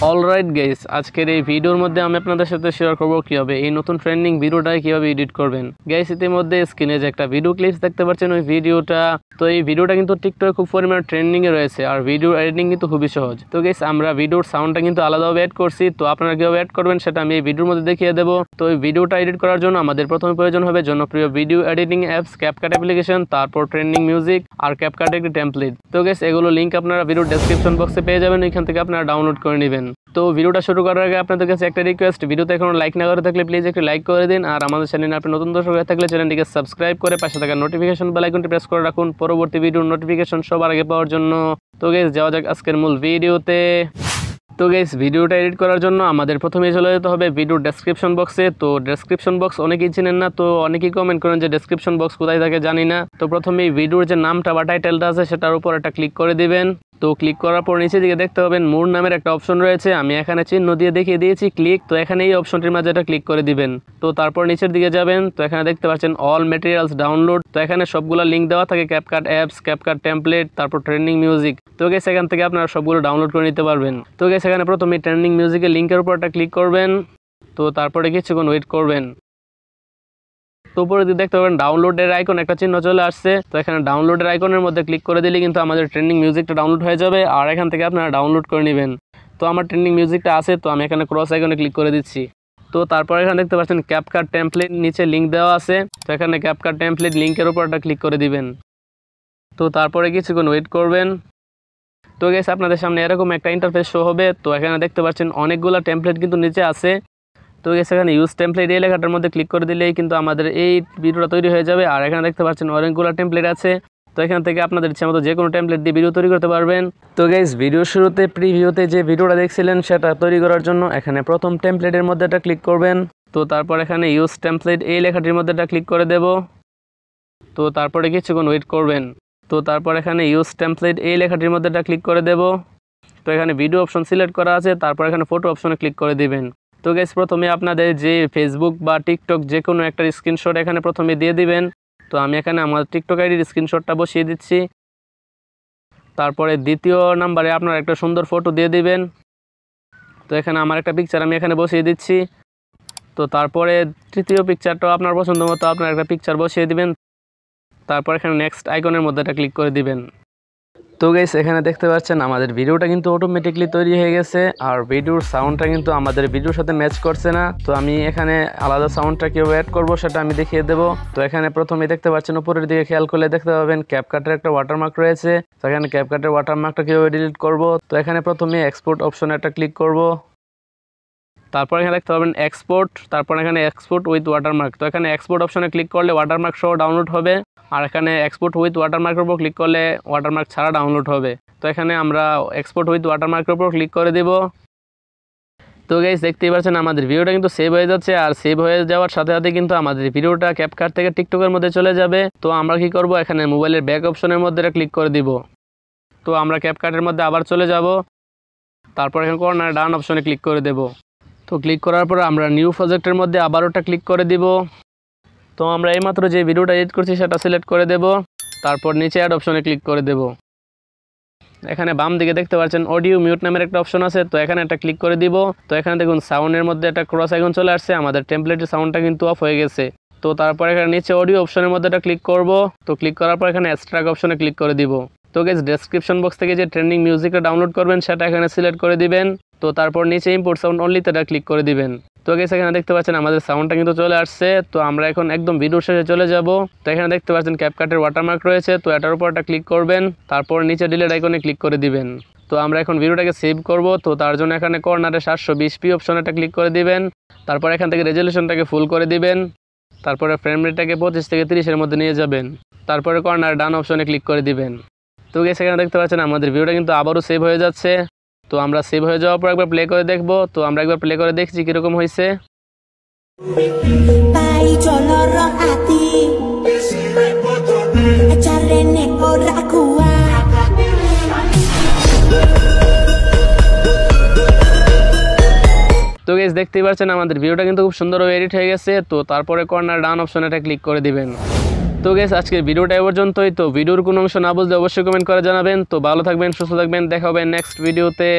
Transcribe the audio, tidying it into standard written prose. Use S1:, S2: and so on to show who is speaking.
S1: Alright guys, আজকের এই ভিডিওর মধ্যে আমি আপনাদের সাথে শেয়ার করব কিভাবে এই নতুন ট্রেন্ডিং ভিডিওটা কিভাবে এডিট করবেন। গাইস, ইতিমধ্যে স্ক্রিনে যে একটা ভিডিও ক্লিপস দেখতে পাচ্ছেন ওই ভিডিওটা, তো এই ভিডিওটা কিন্তু টিকটকে খুব পরিমাণে ট্রেন্ডিং এ রয়েছে আর ভিডিও এডিটিং কিন্তু খুবই সহজ। তো গাইস, আমরা ভিডিওর সাউন্ডটা কিন্তু আলাদাভাবে অ্যাড করছি, তো আপনারা কিভাবে অ্যাড করবেন সেটা আমি এই ভিডিওর মধ্যে দেখিয়ে দেবো। তো এই ভিডিওটা এডিট করার জন্য আমাদের প্রথমে প্রয়োজন হবে জনপ্রিয় video editing apps CapCut application, তারপর ট্রেন্ডিং মিউজিক আর ক্যাপকাট একটি টেমপ্লেট। তো গাইস, এগুলো লিঙ্ক আপনারা ভিডিও ডেসক্রিপশন বক্সে পেয়ে যাবেন, এখান থেকে আপনারা ডাউনলোড করে নেবেন। তো ভিডিওটা শুরু করার আগে আপনাদের কাছে একটা রিকোয়েস্ট, ভিডিওতে এখনো লাইক না করে থাকলে প্লিজ একটু লাইক করে দিন, আর আমাদের চ্যানেলে আপনি নতুন দর্শক হয়ে থাকলে চ্যানেলটিকে সাবস্ক্রাইব করে পাশে থাকা নোটিফিকেশন বেল আইকনটি প্রেস করে রাখুন পরবর্তী ভিডিওর নোটিফিকেশন সবার আগে পাওয়ার জন্য। তো গাইস, যাওয়া যাক আজকের মূল ভিডিওতে। তো গাইস, ভিডিওটা এডিট করার জন্য আমাদের প্রথমেই চলে যেতে হবে ভিডিওর ডেসক্রিপশন বক্সে। তো ডেসক্রিপশন বক্স অনেকেই চিনেন না, তো অনেকেই কমেন্ট করেন যে ডেসক্রিপশন বক্স কোথায় থাকে জানি না। তো প্রথমেই ভিডিওর যে নামটা বা টাইটেলটা আছে সেটার উপর একটা ক্লিক করে দিবেন। তো ক্লিক করার পর নিচে দিকে দেখতে পাবেন মোর নামের একটা অপশন রয়েছে, আমি এখানে চিহ্ন দিয়ে দেখিয়ে দিয়েছি ক্লিক। তো এখানে এই অপশনটির মাঝে এটা ক্লিক করে দিবেন। তো তারপর নিচের দিকে যাবেন, তো এখানে দেখতে পাচ্ছেন অল ম্যাটেরিয়ালস ডাউনলোড। তো এখানে সবগুলো লিঙ্ক দেওয়া থাকে, ক্যাপকাট অ্যাপস, ক্যাপকাট টেমপ্লেট, তারপর ট্রেন্ডিং মিউজিক। তো গাইস, এখান থেকে আপনারা সবগুলো ডাউনলোড করে নিতে পারবেন। তো গাইস, এখানে প্রথমে ট্রেন্ডিং মিউজিকের লিঙ্কের উপর একটা ক্লিক করবেন। তো তারপরে কিছুক্ষণ ওয়েট করবেন। তো উপরে দিকে দেখতে পাবেন ডাউনলোডের আইকন একটা চিহ্ন চলে আসছে। তো এখানে ডাউনলোডের আইকনের মধ্যে ক্লিক করে দিলে কিন্তু আমাদের ট্রেন্ডিং মিউজিকটা ডাউনলোড হয়ে যাবে, আর এখান থেকে আপনারা ডাউনলোড করে নেবেন। তো আমার ট্রেন্ডিং মিউজিকটা আছে, তো আমি এখানে ক্রস আইকনে ক্লিক করে দিচ্ছি। তো তারপর এখানে দেখতে পাচ্ছেন ক্যাপকাট টেমপ্লেট, নিচে লিঙ্ক দেওয়া আছে। তো এখানে ক্যাপকাট টেমপ্লেট লিঙ্কের উপর একটা ক্লিক করে দিবেন। তো তারপরে কিছুক্ষণ ওয়েট করবেন। তো গাইস, আপনাদের সামনে এরকম একটা ইন্টারফেস শো হবে। তো এখানে দেখতে পাচ্ছেন অনেকগুলো টেমপ্লেট কিন্তু নিচে আছে। তো গাইস, এখানে ইউজ টেমপ্লেট এই লেখাটার মধ্যে ক্লিক করে দিলেই কিন্তু আমাদের এই ভিডিওটা তৈরি হয়ে যাবে। আর এখানে দেখতে পাচ্ছেন অনেকগুলো টেমপ্লেট আছে। তো এখান থেকে আপনাদের ইচ্ছা মতো যে কোনো টেমপ্লেট দিয়ে ভিডিও তৈরি করতে পারবেন। তো গাইস, ভিডিও শুরুতে প্রিভিউতে যে ভিডিওটা দেখছিলেন সেটা তৈরি করার জন্য এখানে প্রথম টেমপ্লেটের মধ্যে একটা ক্লিক করবেন। তো তারপর এখানে ইউজ টেমপ্লেট এই লেখাটির মধ্যে একটা ক্লিক করে দেব। তো তারপরে কিছুক্ষণ ওয়েট করবেন। তো তারপর এখানে ইউজ টেমপ্লেট এই লেখাটির মধ্যে একটা ক্লিক করে দেব। তো এখানে ভিডিও অপশন সিলেক্ট করা আছে, তারপর এখানে ফটো অপশনে ক্লিক করে দিবেন। তো গাইস, প্রথমে আপনাদের যে ফেসবুক বা টিকটক যে কোনো একটা স্ক্রিনশট এখানে প্রথমে দিয়ে দিবেন। তো আমি এখানে আমার টিকটক আইডির স্ক্রিনশটটা বসিয়ে দিচ্ছি। তারপরে দ্বিতীয় নাম্বারে আপনার একটা সুন্দর ফটো দিয়ে দিবেন। তো এখানে আমার একটা পিকচার আমি এখানে বসিয়ে দিচ্ছি। তো তারপরে তৃতীয় পিকচারটাও আপনার পছন্দ মতো আপনার একটা পিকচার বসিয়ে দিবেন। তারপর এখানে নেক্সট আইকনের মধ্যে একটা ক্লিক করে দিবেন। তো গাইস, এখানে দেখতে পাচ্ছেন আমাদের ভিডিওটা কিন্তু অটোমেটিকলি তৈরি হয়ে গেছে, আর ভিডিওর সাউন্ডটা কিন্তু আমাদের ভিডিওর সাথে ম্যাচ করছে না। তো আমি এখানে আলাদা সাউন্ডটা কিভাবে অ্যাড করবো সেটা আমি দেখিয়ে দেবো। তো এখানে প্রথমে দেখতে পাচ্ছেন উপরের দিকে খেয়াল করলে দেখতে পাবেন ক্যাপকাটের একটা ওয়াটারমার্ক রয়েছে। তো এখানে ক্যাপকাটের ওয়াটারমার্কটা কিভাবে ডিলিট করব, তো এখানে প্রথমে এক্সপোর্ট অপশনে একটা ক্লিক করব। তারপর এখানে দেখতে পাবেন এক্সপোর্ট, তারপর এখানে এক্সপোর্ট উইথ ওয়াটারমার্ক। তো এখানে এক্সপোর্ট অপশনে ক্লিক করলে ওয়াটারমার্ক সহ ডাউনলোড হবে, আর এখানে এক্সপোর্ট উইথ ওয়াটারমার্কের উপর ক্লিক করলে ওয়াটারমার্ক ছাড়া ডাউনলোড হবে। তো এখানে আমরা এক্সপোর্ট উইথ ওয়াটারমার্কের উপর ক্লিক করে দেব। তো গাইস, দেখতেই পাচ্ছেন আমাদের ভিডিওটা কিন্তু সেভ হয়ে যাচ্ছে, আর সেভ হয়ে যাওয়ার সাথে সাথে কিন্তু আমাদের ভিডিওটা ক্যাপকাট থেকে টিকটকের মধ্যে চলে যাবে। তো আমরা কি করব, এখানে মোবাইলের ব্যাক অপশনের মধ্যে ক্লিক করে দিব। তো আমরা ক্যাপকাটের মধ্যে আবার চলে যাব। তারপর এখানে কর্নার ডান অপশনে ক্লিক করে দেব। তো ক্লিক করার পর আমরা নিউ প্রজেক্টের মধ্যে আবার ওটা ক্লিক করে দিব। তো আমরা এইমাত্র যে ভিডিওটা এডিট করছি সেটা সিলেক্ট করে দেব। তারপর নিচে অ্যাড অপশনে ক্লিক করে দেব। এখানে বাম দিকে দেখতে পাচ্ছেন অডিও মিউট নামের একটা অপশন আছে, তো এখানে একটা ক্লিক করে দিব। তো এখানে দেখুন সাউন্ডের মধ্যে একটা ক্রস আইকন চলে আসছে, আমাদের টেমপ্লেটের সাউন্ডটা কিন্তু অফ হয়ে গেছে। তো তারপর এখানে নিচে অডিও অপশনের মধ্যে একটা ক্লিক করব। তো ক্লিক করার পর এখানে এক্সট্রাক্ট অপশনে ক্লিক করে দিব। তো গাইস, ডেসক্রিপশন বক্স থেকে যে ট্রেন্ডিং মিউজিকটা ডাউনলোড করবেন সেটা এখানে সিলেক্ট করে দিবেন। তো তারপর নিচে ইম্পোর্ট সাউন্ড অনলিতে ক্লিক করে দিবেন। তো গাইস, এখানে দেখতে পাচ্ছেন আমাদের সাউন্ডটা কিন্তু চলে আসছে। তো আমরা এখন একদম ভিডিও শেষে চলে যাব। তো এখানে দেখতে পাচ্ছেন ক্যাপকাটের ওয়াটারমার্ক রয়েছে, তো এটার উপর একটা ক্লিক করবেন। তারপর নিচে ডিলেট আইকনে ক্লিক করে দিবেন। তো আমরা এখন ভিডিওটাকে সেভ করব। তো তার জন্য এখানে কর্নারে 720p অপশনে একটা ক্লিক করে দিবেন। তারপর এখান থেকে রেজলিউশনটাকে ফুল করে দিবেন। তারপরে ফ্রেম রেটটাকে 25 থেকে 30-এর মধ্যে নিয়ে যাবেন। তারপরে কর্নার ডান অপশনে ক্লিক করে দিবেন। তো গাইস, এখানে দেখতে পাচ্ছেন আমাদের ভিডিওটা কিন্তু আবারও সেভ হয়ে যাচ্ছে। তো আমরা সেভ হয়ে যাওয়ার পর একবার প্লে করে দেখব। তো আমরা একবার প্লে করে দেখছি কীরকম হয়েছে। তো গাইস, দেখতেই পাচ্ছেন আমাদের ভিডিওটা কিন্তু খুব সুন্দরভাবে এডিট হয়ে গেছে। তো তারপরে কর্নার ডান অপশনে ক্লিক করে দিবেন। তো গাইস, আজকের ভিডিওটা এ পর্যন্তই। তো ভিডিওর কোনো অংশ না বুঝলে অবশ্যই কমেন্ট করে জানাবেন। তো ভালো থাকবেন, সুস্থ থাকবেন, দেখা হবে নেক্সট ভিডিওতে।